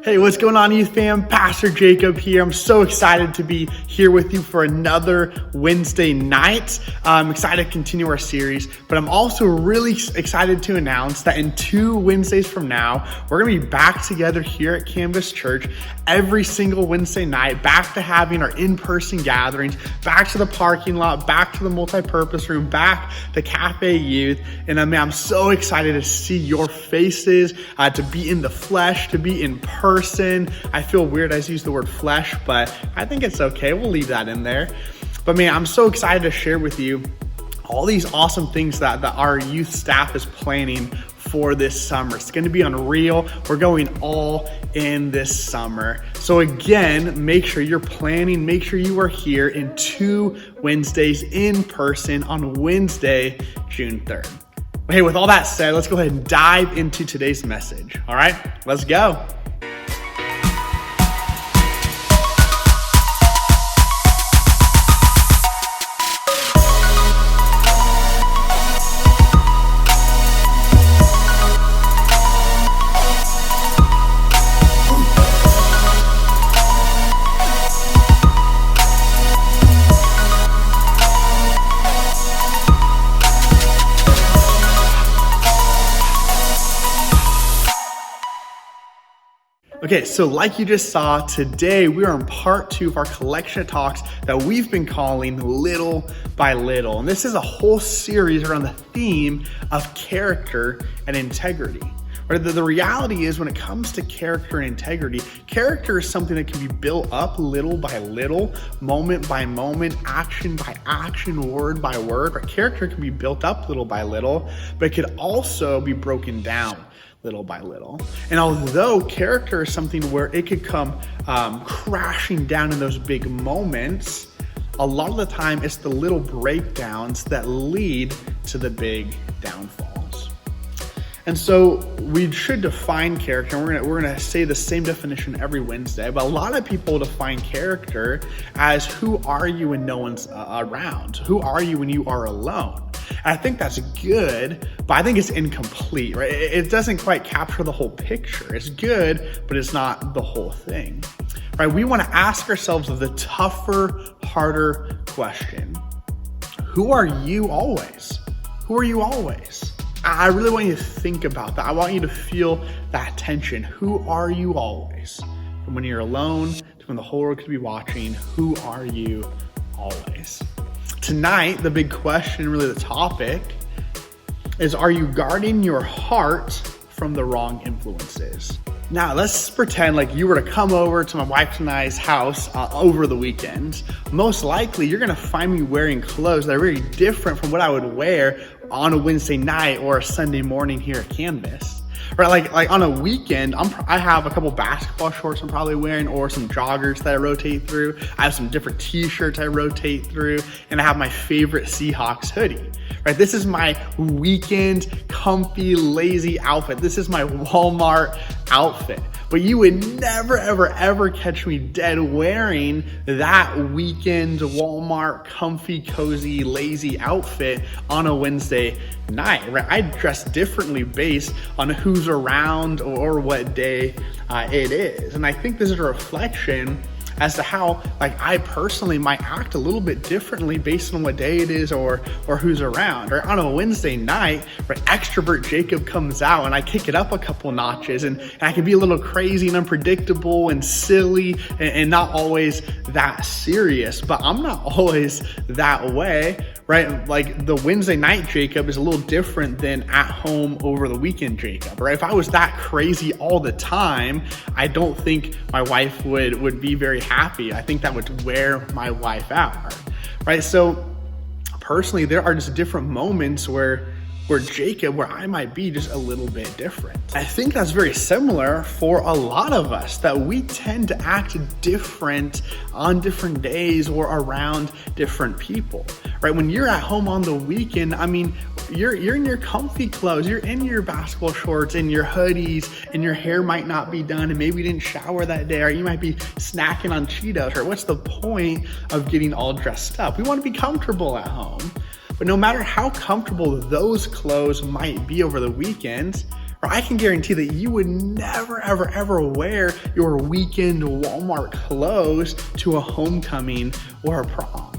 Hey, what's going on, youth fam? Pastor Jacob here. I'm so excited to be here with you for another Wednesday night. I'm excited to continue our series, but I'm also really excited to announce that in 2 Wednesdays from now, we're going to be back together here at Canvas Church every single Wednesday night, back to having our in-person gatherings, back to the parking lot, back to the multi-purpose room, back to Cafe Youth. And I'm so excited to see your faces, to be in the flesh, to be in person. I feel weird as I use the word flesh, but I think it's okay. We'll leave that in there. But man, I'm so excited to share with you all these awesome things that our youth staff is planning for this summer. It's going to be unreal. We're going all in this summer. So again, make sure you're planning, make sure you are here in 2 Wednesdays in person on Wednesday, June 3rd. Hey, with all that said, let's go ahead and dive into today's message. All right, let's go. Okay, so like you just saw, today we are in part 2 of our collection of talks that we've been calling Little by Little. And this is a whole series around the theme of character and integrity. Right? The reality is when it comes to character and integrity, character is something that can be built up little by little, moment by moment, action by action, word by word. Right? Character can be built up little by little, but it could also be broken down little by little. And although character is something where it could come crashing down in those big moments, a lot of the time it's the little breakdowns that lead to the big downfalls. And so we should define character, and we're gonna say the same definition every Wednesday, but a lot of people define character as who are you when no one's around? Who are you when you are alone? And I think that's good, but I think it's incomplete, right? It doesn't quite capture the whole picture. It's good, but it's not the whole thing, right? We want to ask ourselves the tougher, harder question. Who are you always? Who are you always? I really want you to think about that. I want you to feel that tension. Who are you always? From when you're alone to when the whole world could be watching, who are you always? Tonight, the big question, really the topic, is are you guarding your heart from the wrong influences? Now, let's pretend like you were to come over to my wife and I's house over the weekend. Most likely, you're gonna find me wearing clothes that are very different from what I would wear on a Wednesday night or a Sunday morning here at Canvas. Right, like on a weekend, I have a couple basketball shorts I'm probably wearing, or some joggers that I rotate through. I have some different t-shirts I rotate through, and I have my favorite Seahawks hoodie. Right, this is my weekend comfy, lazy outfit. This is my Walmart outfit. But you would never, ever, ever catch me dead wearing that weekend Walmart comfy, cozy, lazy outfit on a Wednesday night, right? I dress differently based on who's around or what day it is. And I think this is a reflection as to how I personally might act a little bit differently based on what day it is or who's around. Or on a Wednesday night, right, extrovert Jacob comes out and I kick it up a couple notches and I can be a little crazy and unpredictable and silly and not always that serious, but I'm not always that way, right? Like the Wednesday night Jacob is a little different than at home over the weekend Jacob, right? If I was that crazy all the time, I don't think my wife would be very happy. I think that would wear my wife out, right? So personally, there are just different moments where Jacob, where I might be just a little bit different. I think that's very similar for a lot of us, that we tend to act different on different days or around different people, right? When you're at home on the weekend, I mean, you're in your comfy clothes, you're in your basketball shorts and your hoodies, and your hair might not be done, and maybe you didn't shower that day, or you might be snacking on Cheetos, or what's the point of getting all dressed up? We want to be comfortable at home. But no matter how comfortable those clothes might be over the weekend, I can guarantee that you would never, ever, ever wear your weekend Walmart clothes to a homecoming or a prom.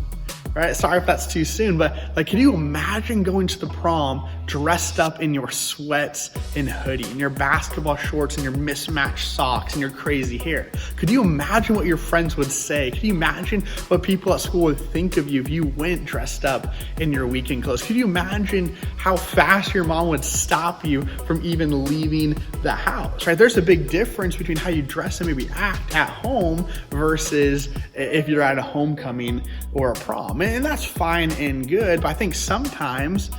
Right? Sorry if that's too soon, but can you imagine going to the prom dressed up in your sweats and hoodie, and your basketball shorts and your mismatched socks and your crazy hair? Could you imagine what your friends would say? Could you imagine what people at school would think of you if you went dressed up in your weekend clothes? Could you imagine how fast your mom would stop you from even leaving the house, right? There's a big difference between how you dress and maybe act at home versus if you're at a homecoming or a prom. And that's fine and good, but I think sometimes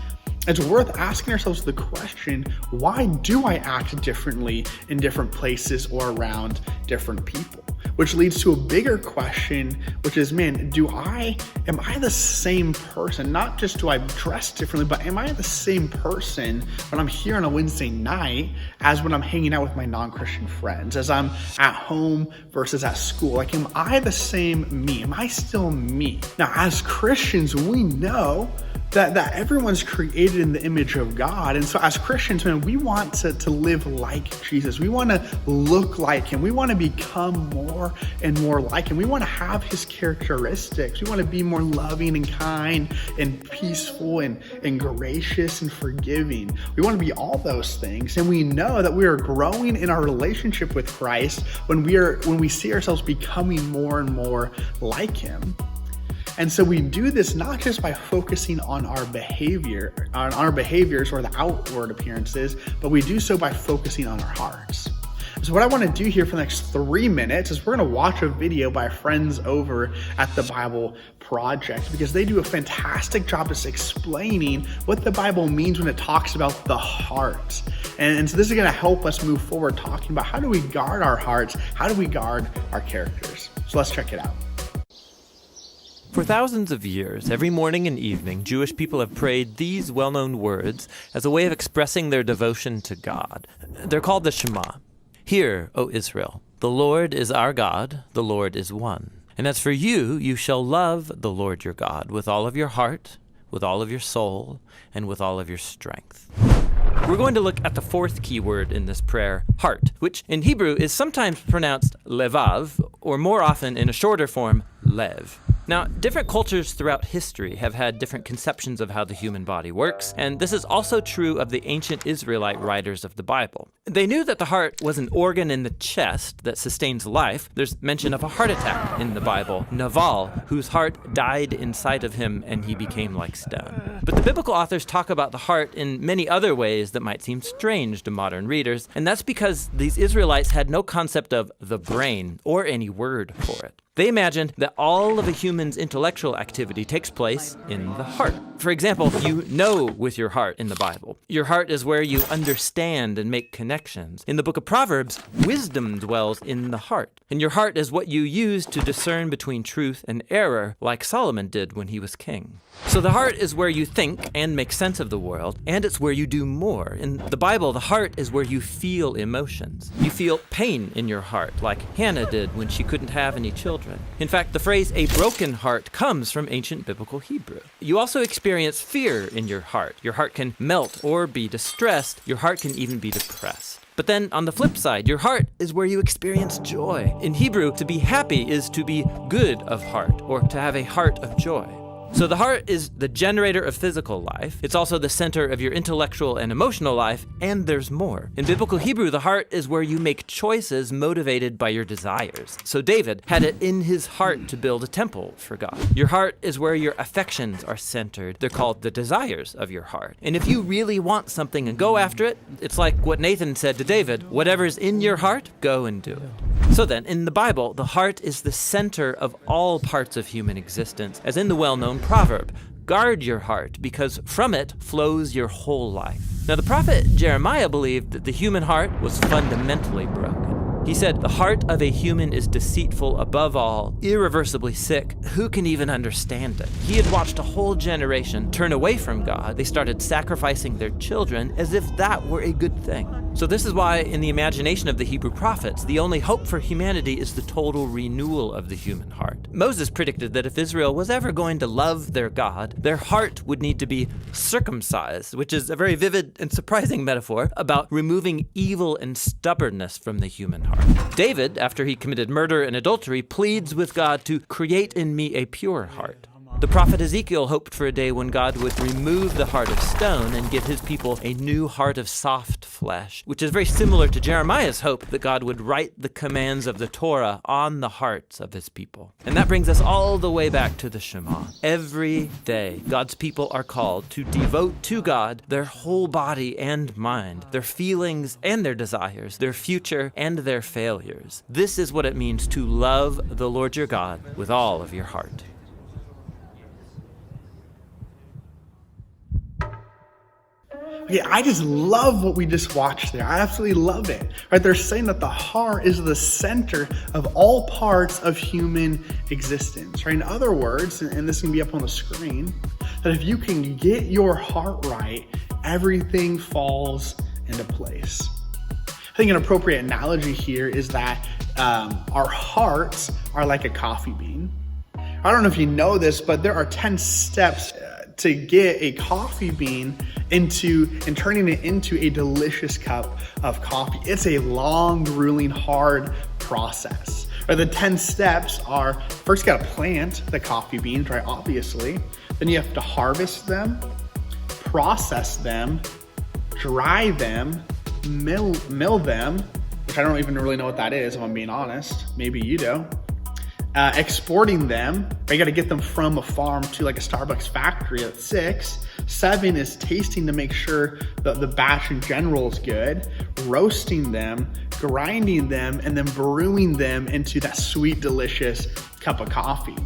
it's worth asking ourselves the question, why do I act differently in different places or around different people? Which leads to a bigger question, which is, man, am I the same person? Not just do I dress differently, but am I the same person when I'm here on a Wednesday night as when I'm hanging out with my non-Christian friends, as I'm at home versus at school? Am I the same me? Am I still me? Now, as Christians, we know that everyone's created in the image of God. And so as Christians, man, we want to live like Jesus. We want to look like him. We want to become more and more like him. We want to have his characteristics. We want to be more loving and kind and peaceful and gracious and forgiving. We want to be all those things. And we know that we are growing in our relationship with Christ when we see ourselves becoming more and more like him. And so we do this not just by focusing on our behaviors or the outward appearances, but we do so by focusing on our hearts. So what I want to do here for the next 3 minutes is we're going to watch a video by friends over at the Bible Project, because they do a fantastic job of explaining what the Bible means when it talks about the heart. And so this is going to help us move forward talking about how do we guard our hearts? How do we guard our characters? So let's check it out. For thousands of years, every morning and evening, Jewish people have prayed these well-known words as a way of expressing their devotion to God. They're called the Shema. Hear, O Israel, the Lord is our God, the Lord is one. And as for you, you shall love the Lord your God with all of your heart, with all of your soul, and with all of your strength. We're going to look at the fourth key word in this prayer, heart, which in Hebrew is sometimes pronounced levav, or more often in a shorter form, lev. Now, different cultures throughout history have had different conceptions of how the human body works, and this is also true of the ancient Israelite writers of the Bible. They knew that the heart was an organ in the chest that sustains life. There's mention of a heart attack in the Bible, Naval, whose heart died inside of him and he became like stone. But the biblical authors talk about the heart in many other ways that might seem strange to modern readers, and that's because these Israelites had no concept of the brain or any word for it. They imagined that all of a human's intellectual activity takes place in the heart. For example, you know with your heart in the Bible. Your heart is where you understand and make connections. In the book of Proverbs, wisdom dwells in the heart. And your heart is what you use to discern between truth and error, like Solomon did when he was king. So the heart is where you think and make sense of the world, and it's where you do more. In the Bible, the heart is where you feel emotions. You feel pain in your heart, like Hannah did when she couldn't have any children. In fact, the phrase "a broken heart" comes from ancient biblical Hebrew. You also experience fear in your heart. Your heart can melt or be distressed. Your heart can even be depressed. But then on the flip side, your heart is where you experience joy. In Hebrew, to be happy is to be good of heart, or to have a heart of joy. So the heart is the generator of physical life. It's also the center of your intellectual and emotional life, and there's more. In biblical Hebrew, the heart is where you make choices motivated by your desires. So David had it in his heart to build a temple for God. Your heart is where your affections are centered. They're called the desires of your heart. And if you really want something and go after it, it's like what Nathan said to David, whatever's in your heart, go and do it. So then, in the Bible, the heart is the center of all parts of human existence, as in the well-known proverb, guard your heart, because from it flows your whole life. Now, the prophet Jeremiah believed that the human heart was fundamentally broken. He said, the heart of a human is deceitful above all, irreversibly sick. Who can even understand it? He had watched a whole generation turn away from God. They started sacrificing their children as if that were a good thing. So this is why, in the imagination of the Hebrew prophets, the only hope for humanity is the total renewal of the human heart. Moses predicted that if Israel was ever going to love their God, their heart would need to be circumcised, which is a very vivid and surprising metaphor about removing evil and stubbornness from the human heart. David, after he committed murder and adultery, pleads with God to create in me a pure heart. The prophet Ezekiel hoped for a day when God would remove the heart of stone and give his people a new heart of soft flesh, which is very similar to Jeremiah's hope that God would write the commands of the Torah on the hearts of his people. And that brings us all the way back to the Shema. Every day, God's people are called to devote to God their whole body and mind, their feelings and their desires, their future and their failures. This is what it means to love the Lord your God with all of your heart. Okay, I just love what we just watched there. I absolutely love it. Right? They're saying that the heart is the center of all parts of human existence. Right? In other words, and this can be up on the screen, that if you can get your heart right, everything falls into place. I think an appropriate analogy here is that our hearts are like a coffee bean. I don't know if you know this, but there are 10 steps to get a coffee bean and turning it into a delicious cup of coffee. It's a long, grueling, hard process. Right, the 10 steps are, first you gotta plant the coffee beans, right, obviously. Then you have to harvest them, process them, dry them, mill them, which I don't even really know what that is, if I'm being honest. Maybe you do. Exporting them, right? You got to get them from a farm to like a Starbucks factory at 6. 7 is tasting to make sure that the batch in general is good, roasting them, grinding them, and then brewing them into that sweet, delicious cup of coffee.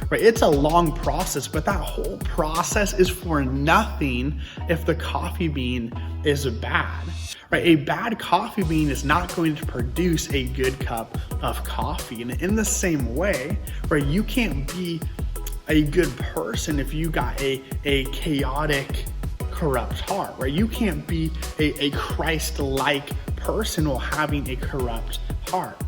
Right? It's a long process, but that whole process is for nothing if the coffee bean is bad. Right? A bad coffee bean is not going to produce a good cup of coffee. And in the same way, right, you can't be a good person if you got a chaotic, corrupt heart, right? You can't be a Christ-like person while having a corrupt heart.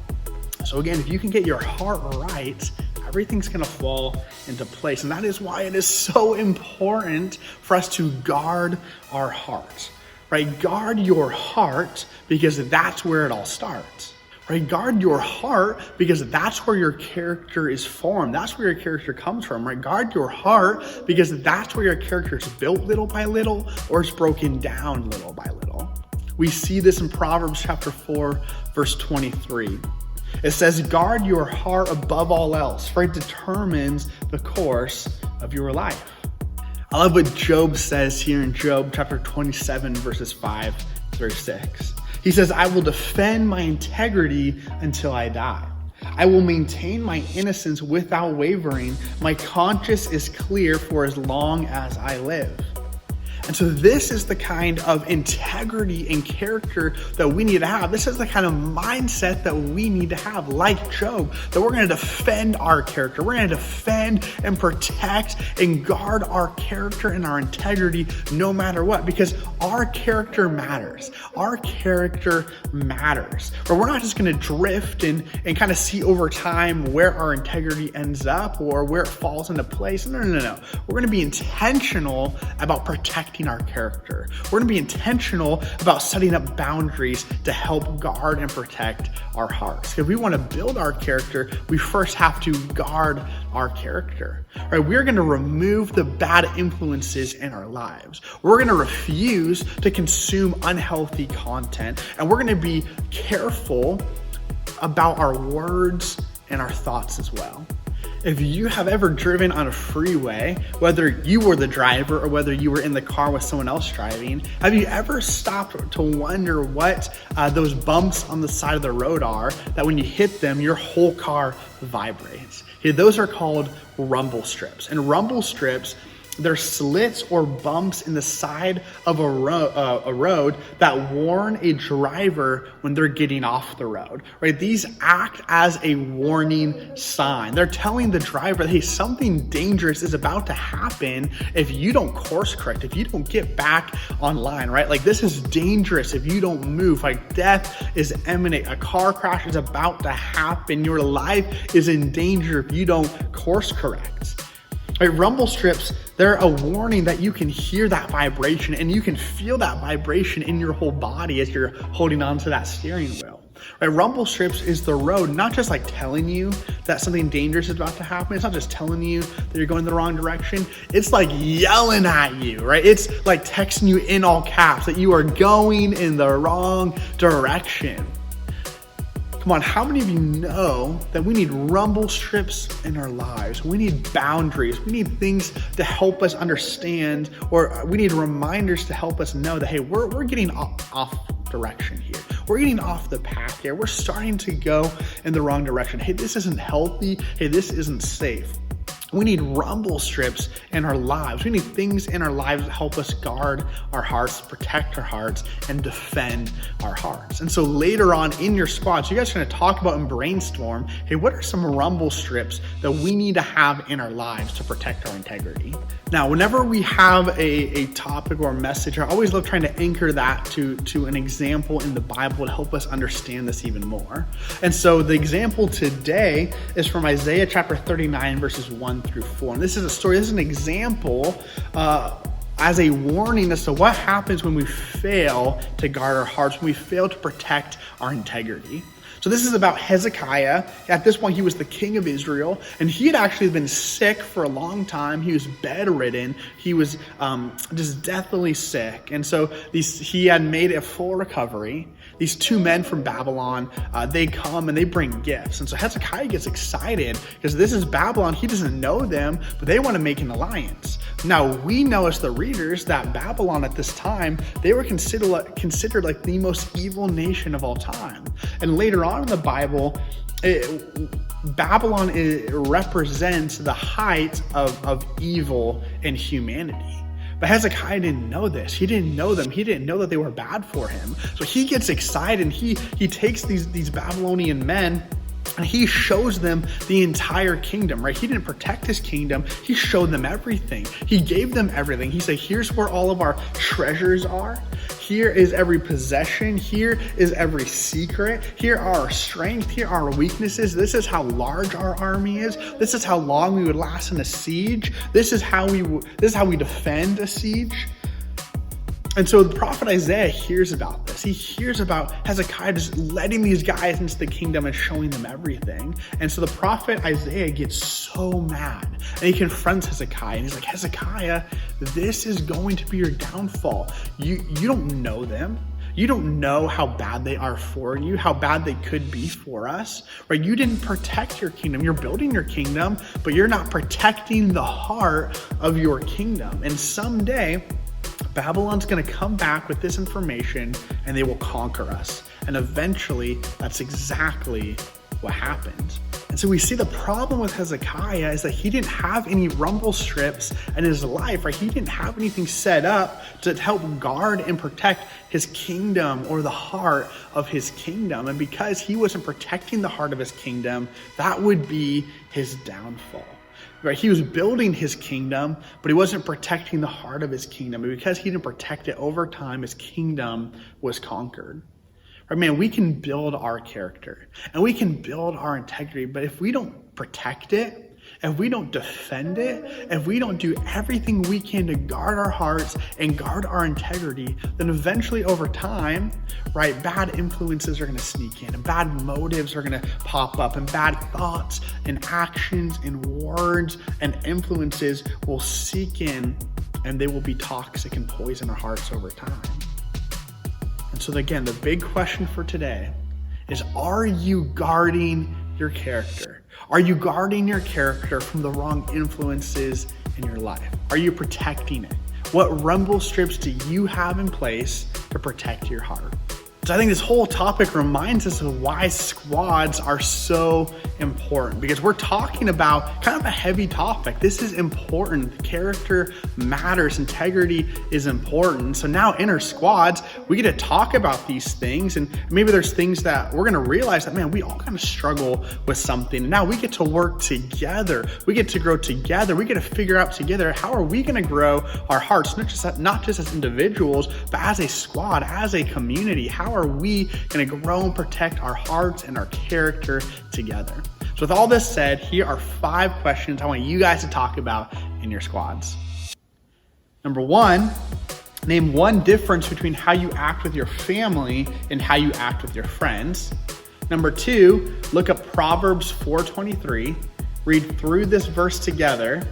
So again, if you can get your heart right, everything's gonna fall into place. And that is why it is so important for us to guard our hearts. Right? Guard your heart because that's where it all starts. Right? Guard your heart because that's where your character is formed. That's where your character comes from. Right? Guard your heart because that's where your character is built little by little or it's broken down little by little. We see this in Proverbs chapter 4, verse 23. It says, guard your heart above all else, for it determines the course of your life. I love what Job says here in Job chapter 27, verses 5 through 6. He says, I will defend my integrity until I die. I will maintain my innocence without wavering. My conscience is clear for as long as I live. And so this is the kind of integrity and character that we need to have. This is the kind of mindset that we need to have, like Job, that we're going to defend our character. We're going to defend and protect and guard our character and our integrity no matter what, because our character matters. Our character matters. But we're not just going to drift and kind of see over time where our integrity ends up or where it falls into place. No. We're going to be intentional about protecting our character. We're going to be intentional about setting up boundaries to help guard and protect our hearts. If we want to build our character, we first have to guard our character. Right? We're going to remove the bad influences in our lives. We're going to refuse to consume unhealthy content, and we're going to be careful about our words and our thoughts as well. If you have ever driven on a freeway, whether you were the driver or whether you were in the car with someone else driving, have you ever stopped to wonder what those bumps on the side of the road are that when you hit them, your whole car vibrates? Okay, those are called rumble strips. And rumble strips They're slits or bumps in the side of a road that warn a driver when they're getting off the road, right? These act as a warning sign. They're telling the driver, hey, something dangerous is about to happen if you don't course correct, if you don't get back online, right? Like, this is dangerous if you don't move. Like, death is imminent. A car crash is about to happen. Your life is in danger if you don't course correct. Right, rumble strips, they're a warning that you can hear that vibration and you can feel that vibration in your whole body as you're holding onto that steering wheel. Right, rumble strips is the road, not just like telling you that something dangerous is about to happen. It's not just telling you that you're going in the wrong direction. It's like yelling at you, right? It's like texting you in all caps that you are going in the wrong direction. Come on, how many of you know that we need rumble strips in our lives? We need boundaries. We need things to help us understand, or we need reminders to help us know that, hey, we're getting off direction here. We're getting off the path here. We're starting to go in the wrong direction. Hey, this isn't healthy. Hey, this isn't safe. We need rumble strips in our lives. We need things in our lives that help us guard our hearts, protect our hearts, and defend our hearts. And so later on in your squads, you guys are going to talk about and brainstorm, hey, what are some rumble strips that we need to have in our lives to protect our integrity? Now, whenever we have a topic or a message, I always love trying to anchor that to an example in the Bible to help us understand this even more. And so the example today is from Isaiah chapter 39, verses 1 through 4. And this is a story, this is an example as a warning as to what happens when we fail to guard our hearts, when we fail to protect our integrity. So this is about Hezekiah. At this point, he was the king of Israel, and he had actually been sick for a long time. He was bedridden. He was just deathly sick. And so he had made a full recovery. These two men from Babylon, they come and they bring gifts. And so Hezekiah gets excited because this is Babylon. He doesn't know them, but they want to make an alliance. Now, we know as the readers that Babylon at this time, they were considered like the most evil nation of all time. And later on in the Bible, Babylon represents the height of evil in humanity. But Hezekiah didn't know this. He didn't know them. He didn't know that they were bad for him. So he gets excited and he takes these Babylonian men and he shows them the entire kingdom, right? He didn't protect his kingdom. He showed them everything. He gave them everything. He said, here's where all of our treasures are. Here is every possession. Here is every secret. Here are our strength. Here are our weaknesses. This is how large our army is. This is how long we would last in a siege. This is how we defend a siege. And so the prophet Isaiah hears about this. He hears about Hezekiah just letting these guys into the kingdom and showing them everything. And so the prophet Isaiah gets so mad and he confronts Hezekiah and he's like, Hezekiah, this is going to be your downfall. You don't know them. You don't know how bad they are for you, how bad they could be for us, right? You didn't protect your kingdom. You're building your kingdom, but you're not protecting the heart of your kingdom. And someday, Babylon's going to come back with this information and they will conquer us. And eventually, that's exactly what happened. And so we see the problem with Hezekiah is that he didn't have any rumble strips in his life, right? He didn't have anything set up to help guard and protect his kingdom or the heart of his kingdom. And because he wasn't protecting the heart of his kingdom, that would be his downfall. Right? He was building his kingdom, but he wasn't protecting the heart of his kingdom. And because he didn't protect it over time, his kingdom was conquered. Right, man, we can build our character and we can build our integrity, but if we don't protect it, if we don't defend it, if we don't do everything we can to guard our hearts and guard our integrity, then eventually over time, right, bad influences are going to sneak in and bad motives are going to pop up and bad thoughts and actions and words and influences will seek in and they will be toxic and poison our hearts over time. And so again, the big question for today is, are you guarding your character? Are you guarding your character from the wrong influences in your life? Are you protecting it? What rumble strips do you have in place to protect your heart? So I think this whole topic reminds us of why squads are so important, because we're talking about kind of a heavy topic. This is important. Character matters. Integrity is important. So now in our squads, we get to talk about these things, and maybe there's things that we're going to realize that, man, we all kind of struggle with something. And now we get to work together. We get to grow together. We get to figure out together, how are we going to grow our hearts, not just as individuals, but as a squad, as a community. How are we going to grow and protect our hearts and our character together? So with all this said, here are 5 questions I want you guys to talk about in your squads. Number 1, name one difference between how you act with your family and how you act with your friends. Number 2, look up Proverbs 4:23, read through this verse together,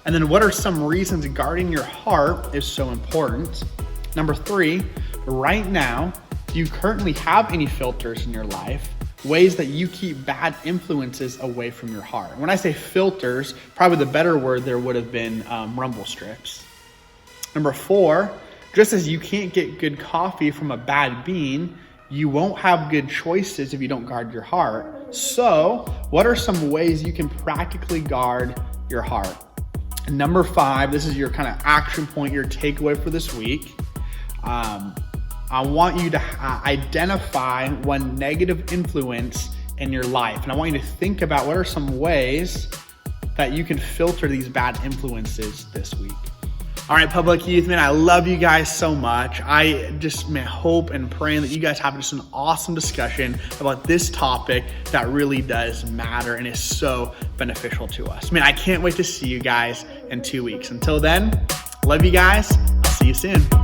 and then what are some reasons guarding your heart is so important? Number 3, right now, do you currently have any filters in your life, ways that you keep bad influences away from your heart? When I say filters, probably the better word there would have been Rumblestrips. Number 4, just as you can't get good coffee from a bad bean, you won't have good choices if you don't guard your heart. So what are some ways you can practically guard your heart? And number 5, this is your kind of action point, your takeaway for this week. I want you to identify one negative influence in your life. And I want you to think about what are some ways that you can filter these bad influences this week. All right, Public Youth, man, I love you guys so much. I just hope and praying that you guys have just an awesome discussion about this topic that really does matter and is so beneficial to us. Man, I can't wait to see you guys in 2 weeks. Until then, love you guys. I'll see you soon.